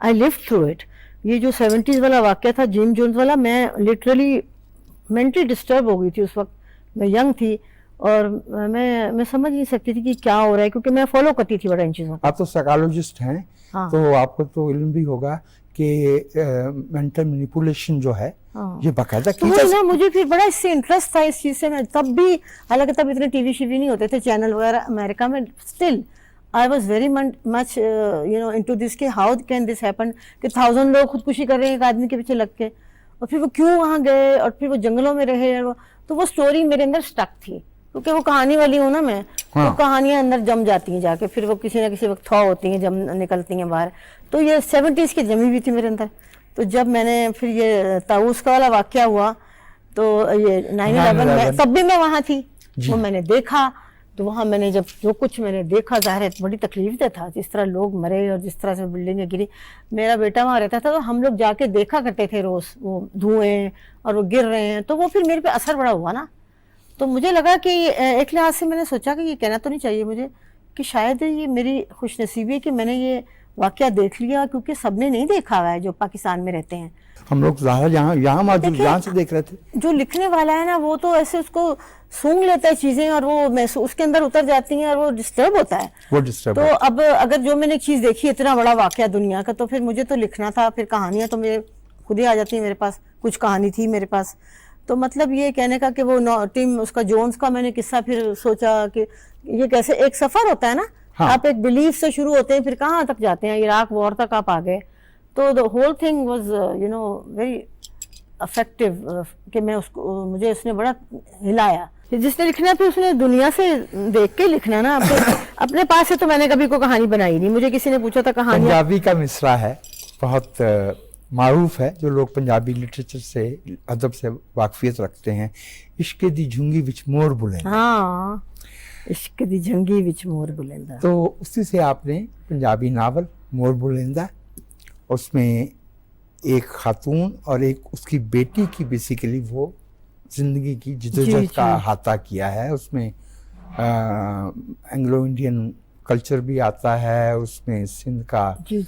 आई लिव थ्रू इट। ये जो 70s वाला वाक़या था, जिम जोन्स वाला, मैं लिटरली मेंटली डिस्टर्ब हो गई थी उस वक्त, मैं यंग थी और मैं समझ नहीं सकती थी कि क्या हो रहा है, क्योंकि मैं फॉलो करती थी बड़ा इन चीज़ों को। आप तो साइकोलॉजिस्ट हैं, हाँ। तो आपको तो इल्म भी होगा कि मेंटल मैनिपुलेशन जो है ये बाकायदा तो की ना मुझे फिर बड़ा इससे इंटरेस्ट था इस चीज़ से। मैं तब भी, हालांकि तब इतने टीवी शीवी नहीं होते थे, चैनल वगैरह अमेरिका में, still I was very much into this कि हाउ कैन दिस हैपन कि 1000 लोग खुदकुशी कर रहे हैं एक आदमी के पीछे लग के, और फिर वो क्यों वहाँ गए और फिर वो जंगलों में रहे, तो वो स्टोरी मेरे अंदर स्टक थी, क्योंकि वो कहानी वाली हूँ ना मैं, तो कहानियां अंदर जम जाती हैं जाके, फिर वो किसी ना किसी वक्त थॉ होती हैं, जम निकलती हैं बाहर। तो ये 70s की जमी हुई थी मेरे अंदर। तो जब मैंने फिर ये ताऊस का वाला वाक़या हुआ, तो ये 9/11 में, तब भी मैं वहाँ थी, वो मैंने देखा। तो वहाँ मैंने जब जो कुछ मैंने देखा, ज़ाहिर है बड़ी तकलीफ दे था, जिस तरह लोग मरे और जिस तरह से बिल्डिंगें गिरी। मेरा बेटा वहाँ रहता था, तो हम लोग जाके देखा करते थे रोज़, वो धुएं और वो गिर रहे हैं, तो वो फिर मेरे पे असर बड़ा हुआ ना। तो मुझे लगा कि एक लिहाज से मैंने सोचा कि ये कहना तो नहीं चाहिए मुझे, कि शायद ये मेरी खुशनसीबी है कि मैंने ये वाक़या देख लिया, क्योंकि सबने नहीं देखा हुआ है जो पाकिस्तान में रहते हैं। हम लोग यहाँ मौजूद, यहाँ से देख रहे थे। जो लिखने वाला है ना, वो तो ऐसे उसको सूंघ लेता है चीज़ें, और वो उसके अंदर उतर जाती हैं और वो डिस्टर्ब होता है, वो डिस्टर्ब। तो अब अगर जो मैंने एक चीज़ देखी, इतना बड़ा वाक़या दुनिया का, तो फिर मुझे तो लिखना था, फिर कहानियाँ तो मेरे खुद ही आ जाती हैं मेरे पास, कुछ कहानी थी मेरे पास। तो मतलब ये कहने का कि वो टीम उसका जोन्स का मैंने किस्सा फिर सोचा कि ये कैसे एक सफ़र होता है ना, हाँ। आप एक बिलीफ से शुरू होते हैं, फिर कहाँ तक जाते हैं, इराक वॉर तक आप आ गए। तो the whole thing was very effective कि मैं उसको, मुझे उसने बड़ा हिलाया। जिसने लिखना फिर उसने दुनिया से देख के लिखना ना, अपने पास से तो मैंने कभी कोई कहानी बनाई नहीं। मुझे किसी ने पूछा था कहानी, पंजाबी का मिसरा है, बहुत मारूफ है, जो लोग पंजाबी लिटरेचर से, अदब से वाकफियत रखते हैं। इश्क दी झुंगी विच मोर बुलेंदा। हाँ, इश्क दी झुंगी विच मोर बुलेंदा। तो उसी से आपने पंजाबी नावल मोर बुलेंदा, उसमें एक खातून और एक उसकी बेटी की बेसिकली वो जिंदगी की जिदोजहद का अहाता किया है। उसमें एंग्लो इंडियन कल्चर भी आता है, उसमें सिंध का, जी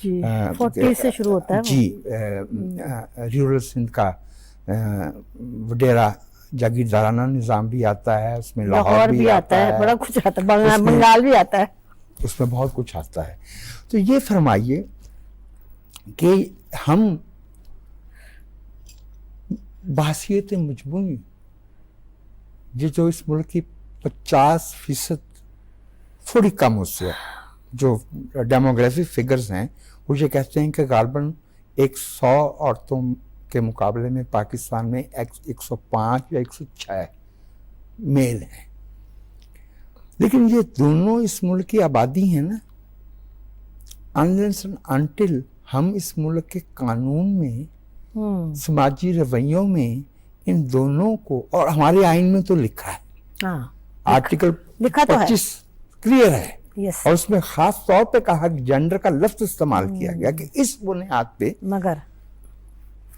40 से शुरू होता है जी, रूरल सिंध का वडेरा जागीरदाराना निज़ाम भी आता है, उसमें लाहौर भी आता है, बड़ा कुछ आता है, बंगाल भी आता है, उसमें बहुत कुछ आता है। तो ये फरमाइए कि हम बहसीत मजमूई ये जो इस मुल्क की 50% थोड़ी कम उससे जो डेमोग्राफिक फिगर्स हैं, वो ये कहते हैं कि गालबन 100 औरतों के मुकाबले में पाकिस्तान में 105 या 106 मेल हैं। लेकिन ये दोनों इस मुल्क की आबादी है ना, अनलेस एंड अनटिल हम इस मुल्क के कानून में, समाजी रवैयों में इन दोनों को, और हमारे आइन में तो लिखा है, हाँ, आर्टिकल लिखा तो है। 25 क्लियर है, यस, और उसमें खास तौर पे कहा कि जेंडर का लफ्ज इस्तेमाल किया गया कि इस बुनियाद पे मगर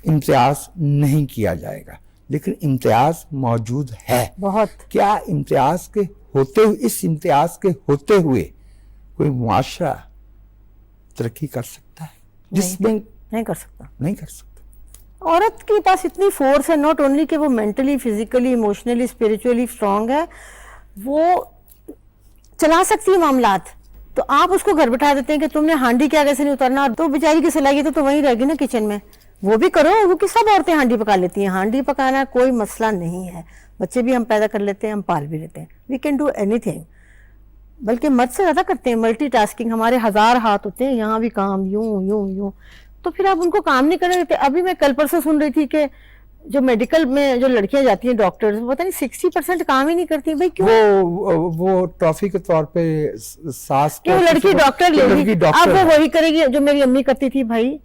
इम्तियाज नहीं किया जाएगा, लेकिन इम्तियाज मौजूद है। बहुत। क्या इम्तियाज के होते हुए, इस इम्तियाज के होते हुए कोई मुआशरा तरक्की कर सकता है? जिसमें नहीं कर सकता, नहीं कर सकता। औरत के पास इतनी फोर्स है, नॉट ओनली कि वो mentally, physically, emotionally, spiritually strong है, वो चला सकती है मामलात। तो आप उसको घर बैठा देते हैं कि तुमने हांडी के आगे से नहीं उतरना, तो बेचारी की सलाहियत तो वहीं रहेगी ना किचन में, वो भी करो, क्योंकि सब औरतें हांडी पका लेती हैं। हांडी पकाना कोई मसला नहीं है, बच्चे भी हम पैदा कर लेते हैं, हम पाल भी लेते हैं, वी कैन डू एनीथिंग। बल्कि मर्द से ज़्यादा करते हैं मल्टीटास्किंग, हमारे 1000 हाथ होते हैं, यहाँ भी काम, यूं यूं यूं, तो फिर आप उनको काम नहीं करने देते। अभी मैं कल परसों सुन रही थी कि जो मेडिकल में जो लड़कियां जाती हैं डॉक्टर्स, पता नहीं 60% काम ही नहीं करती। भाई क्यों? वो ट्रॉफी के तौर पे सास कि वो लड़की डॉक्टर लेगी, अब वो वही करेगी जो मेरी अम्मी करती थी। भाई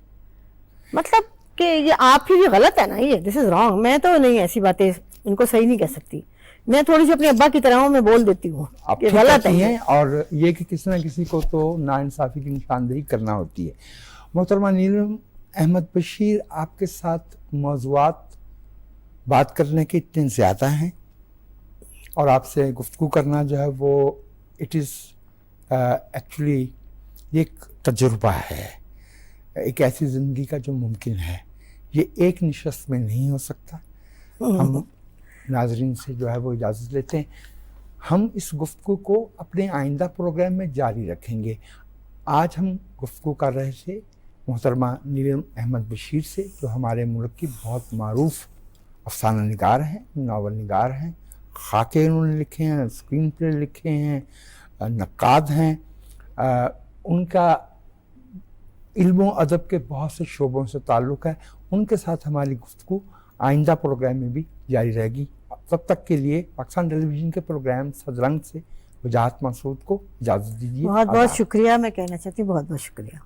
मतलब कि ये आपकी भी गलत है ना, ये दिस इज रॉन्ग। मैं तो नहीं ऐसी बातें इनको सही नहीं कह सकती, मैं थोड़ी सी अपने अब्बा की तरह हूँ, मैं बोल देती हूँ कि गलत है। और ये कि किसी ना किसी को तो नाइंसाफी की निशानदेही करना होती है। मोहतरमा नीलम अहमद बशीर, आपके साथ मौज़ूआत बात करने के इतने ज़्यादा हैं और आपसे गुफ्तगू करना जो है वो इट इज़ एक्चुअली एक तजुर्बा है, एक ऐसी ज़िंदगी का जो मुमकिन है, ये एक नशस्त में नहीं हो सकता। हम नाजरीन से जो है वो इजाज़त लेते हैं। हम इस गुफ्तगू को अपने आइंदा प्रोग्राम में जारी रखेंगे। आज हम गुफ्तगू कर रहे थे मोहतरमा नीलम अहमद बशीर से, जो हमारे मुल्क की बहुत मारूफ अफसाना निगार हैं, नावल निगार हैं, खाके उन्होंने लिखे हैं, स्क्रीन प्ले लिखे हैं, नक्काद हैं। उनका इल्म अदब के बहुत से शोबों से ताल्लुक़ है। उनके साथ हमारी गुफ्तगू आइंदा प्रोग्राम में भी जारी रहेगी। तब तक के लिए पाकिस्तान टेलीविज़न के प्रोग्राम सदरंग से वजाहत मसूद को इजाज़त दीजिए। बहुत बहुत शुक्रिया, मैं कहना चाहती हूँ बहुत बहुत शुक्रिया।